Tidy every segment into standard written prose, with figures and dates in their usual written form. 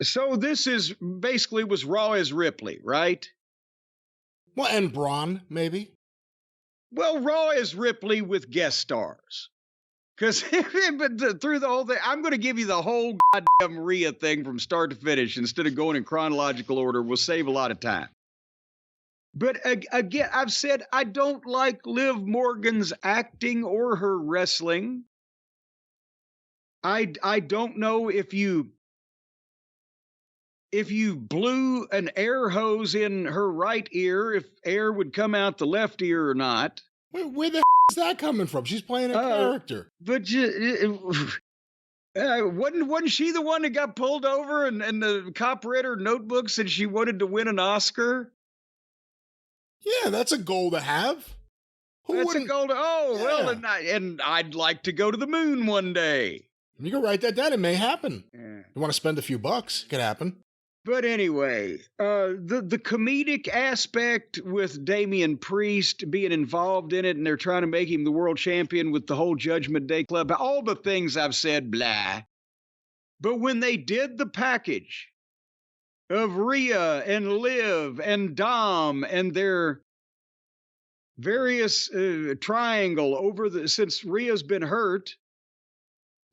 So this is basically was Raw as Ripley, right? Well, and Braun, maybe. Well, Raw as Ripley with guest stars. Because through the whole thing, I'm going to give you the whole goddamn Rhea thing from start to finish instead of going in chronological order. We'll save a lot of time. But again, I've said I don't like Liv Morgan's acting or her wrestling. I don't know if you blew an air hose in her right ear, if air would come out the left ear or not. Where the is that coming from? She's playing a character. But wasn't she the one that got pulled over and the cop read her notebook, said she wanted to win an Oscar? Yeah, that's a goal to have. That's a goal to, well, and I'd like to go to the moon one day. You can write that down. It may happen. Yeah. You want to spend a few bucks? It could happen. But anyway, the comedic aspect with Damian Priest being involved in it, and they're trying to make him the world champion with the whole Judgment Day Club, all the things I've said, blah. But when they did the package of Rhea and Liv and Dom and their various triangle since Rhea's been hurt,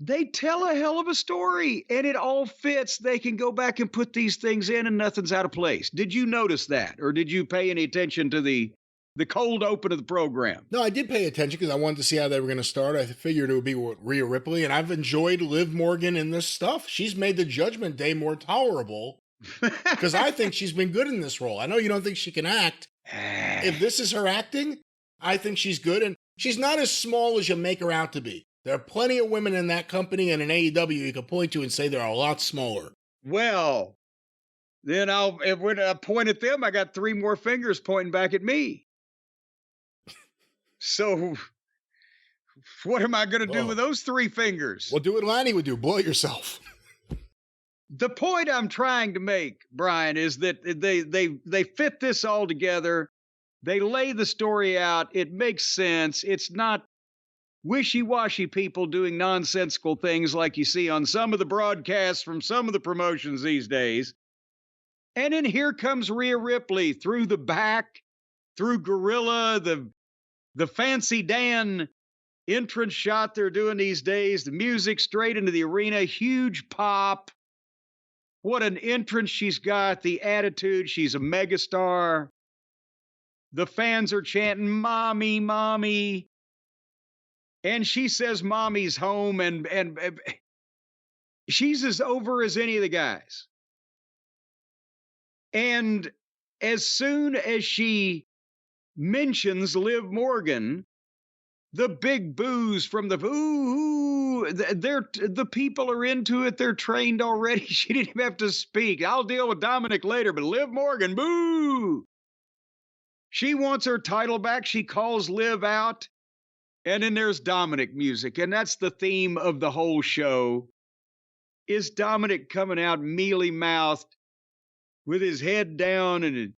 they tell a hell of a story, and it all fits. They can go back and put these things in, and nothing's out of place. Did you notice that, or did you pay any attention to the cold open of the program? No, I did pay attention because I wanted to see how they were going to start. I figured it would be with Rhea Ripley, and I've enjoyed Liv Morgan in this stuff. She's made the Judgment Day more tolerable because I think she's been good in this role. I know you don't think she can act. If this is her acting, I think she's good, and she's not as small as you make her out to be. There are plenty of women in that company and in AEW you can point to and say they're a lot smaller. Well, then when I point at them, I got 3 more fingers pointing back at me. So what am I going to do with those 3 fingers? Well, do what Lanny would do. Blow it yourself. The point I'm trying to make, Brian, is that they fit this all together. They lay the story out. It makes sense. It's not wishy-washy people doing nonsensical things like you see on some of the broadcasts from some of the promotions these days. And then here comes Rhea Ripley through the back, through Gorilla, the Fancy Dan entrance shot they're doing these days, the music straight into the arena, huge pop. What an entrance she's got, the attitude, she's a megastar. The fans are chanting, "Mommy, Mommy." And she says Mommy's home, and she's as over as any of the guys. And as soon as she mentions Liv Morgan, the big boos from the the people are into it. They're trained already. She didn't even have to speak. I'll deal with Dominic later, but Liv Morgan, boo! She wants her title back. She calls Liv out. And then there's Dominic music, and that's the theme of the whole show, is Dominic coming out mealy-mouthed with his head down and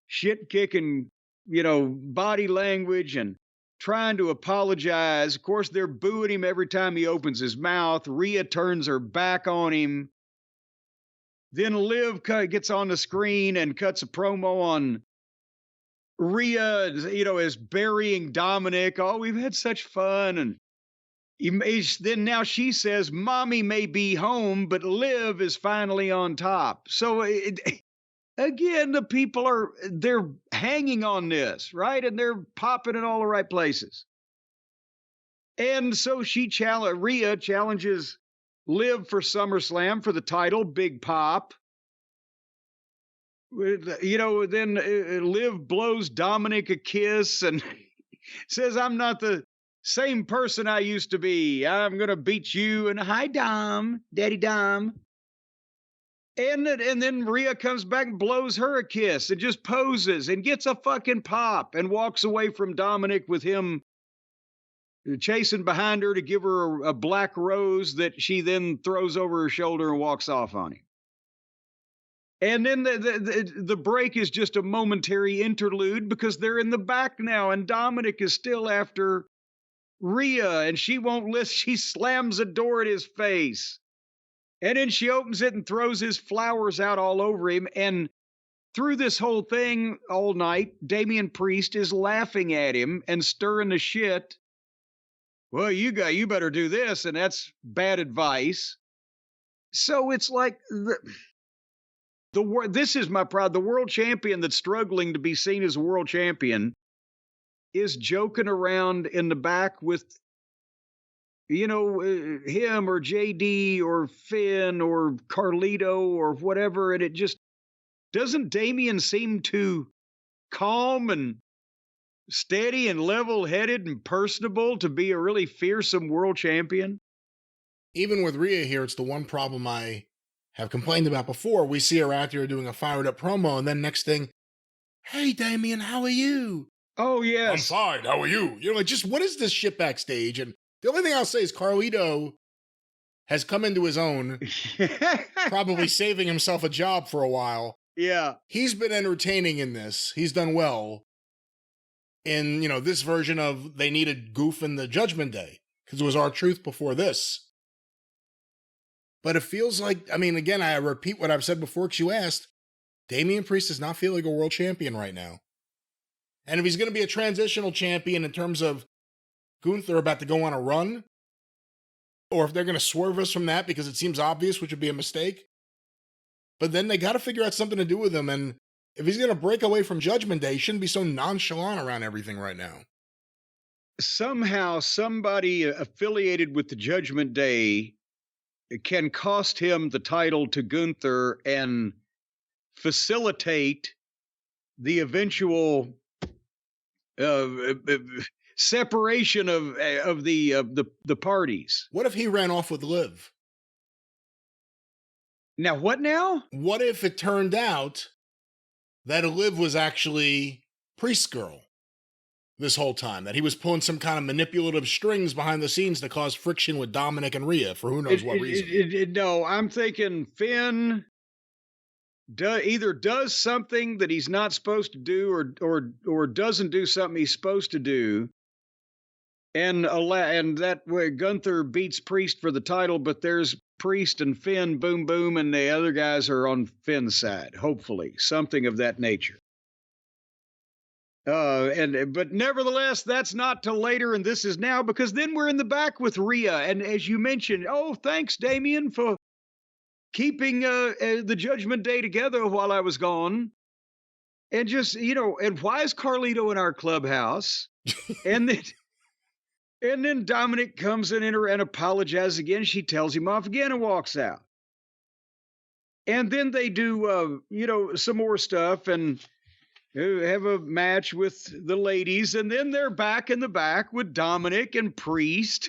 shit-kicking, body language and trying to apologize. Of course, they're booing him every time he opens his mouth. Rhea turns her back on him. Then Liv gets on the screen and cuts a promo on Rhea, is burying Dominic. Oh, we've had such fun. And then now she says, Mommy may be home, but Liv is finally on top. So again, the people they're hanging on this, right? And they're popping in all the right places. And so Rhea challenges Liv for SummerSlam for the title, big pop. Then Liv blows Dominic a kiss and says, I'm not the same person I used to be. I'm going to beat you. And hi, Dom, Daddy Dom. And then Rhea comes back and blows her a kiss and just poses and gets a fucking pop and walks away from Dominic with him chasing behind her to give her a black rose that she then throws over her shoulder and walks off on him. And then the break is just a momentary interlude because they're in the back now, and Dominic is still after Rhea, and she won't listen. She slams a door in his face. And then she opens it and throws his flowers out all over him. And through this whole thing all night, Damian Priest is laughing at him and stirring the shit. Well, you better do this, and that's bad advice. So it's like this is my pride. The world champion that's struggling to be seen as a world champion is joking around in the back with, him or JD or Finn or Carlito or whatever, and it just doesn't Damian seem too calm and steady and level-headed and personable to be a really fearsome world champion? Even with Rhea here, it's the one problem I have complained about before. We see her out there doing a fired-up promo, and then next thing, hey, Damian, how are you? Oh, yes. I'm fine, how are you? Like, just what is this shit backstage? And the only thing I'll say is Carlito has come into his own, probably saving himself a job for a while. Yeah. He's been entertaining in this. He's done well in, this version of they needed goof in the Judgment Day, because it was R-Truth before this. But it feels like, again, I repeat what I've said before because you asked, Damian Priest does not feel like a world champion right now. And if he's going to be a transitional champion in terms of Gunther about to go on a run, or if they're going to swerve us from that because it seems obvious, which would be a mistake, but then they got to figure out something to do with him. And if he's going to break away from Judgment Day, he shouldn't be so nonchalant around everything right now. Somehow somebody affiliated with the Judgment Day can cost him the title to Gunther and facilitate the eventual separation of the parties. What if he ran off with Liv? Now, what now? What if it turned out that Liv was actually Priest's girl this whole time? That he was pulling some kind of manipulative strings behind the scenes to cause friction with Dominic and Rhea for who knows what reason? No, I'm thinking Finn either does something that he's not supposed to do or doesn't do something he's supposed to do. And that way Gunther beats Priest for the title, but there's Priest and Finn, boom, boom, and the other guys are on Finn's side, hopefully. Something of that nature. But nevertheless, that's not till later, and this is now, because then we're in the back with Rhea. And as you mentioned, thanks, Damian, for keeping the Judgment Day together while I was gone. And just, and why is Carlito in our clubhouse? And then Dominic comes in and apologizes again. She tells him off again and walks out. And then they do, some more stuff and have a match with the ladies. And then they're back in the back with Dominic and Priest.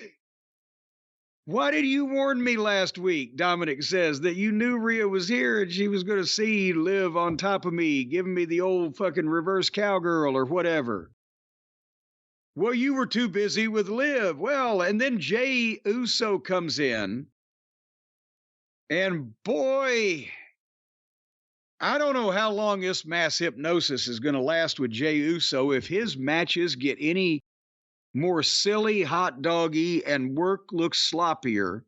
Why did you warn me last week, Dominic says, that you knew Rhea was here and she was going to see Liv on top of me, giving me the old fucking reverse cowgirl or whatever. Well, you were too busy with Liv. Well, and then Jey Uso comes in. And boy, I don't know how long this mass hypnosis is going to last with Jey Uso if his matches get any more silly, hot doggy, and work looks sloppier.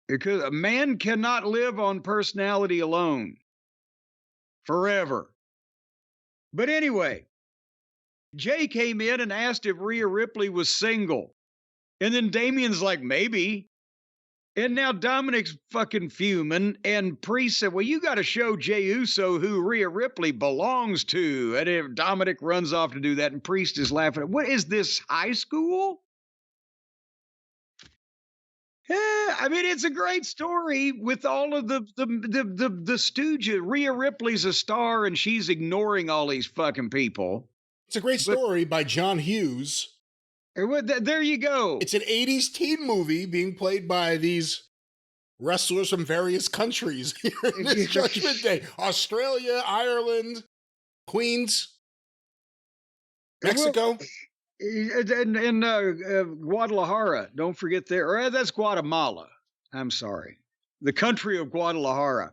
Because a man cannot live on personality alone forever. But anyway, Jay came in and asked if Rhea Ripley was single. And then Damian's like, maybe. And now Dominic's fucking fuming. And Priest said, well, you got to show Jey Uso who Rhea Ripley belongs to. And if Dominic runs off to do that, and Priest is laughing. What is this, high school? Yeah, it's a great story with all of the stooges. Rhea Ripley's a star, and she's ignoring all these fucking people. It's a great story by John Hughes. There you go. It's an 80s teen movie being played by these wrestlers from various countries here in this Judgment Day. Australia, Ireland, Queens, Mexico. And Guadalajara. Don't forget there. Or that's Guatemala. I'm sorry. The country of Guadalajara.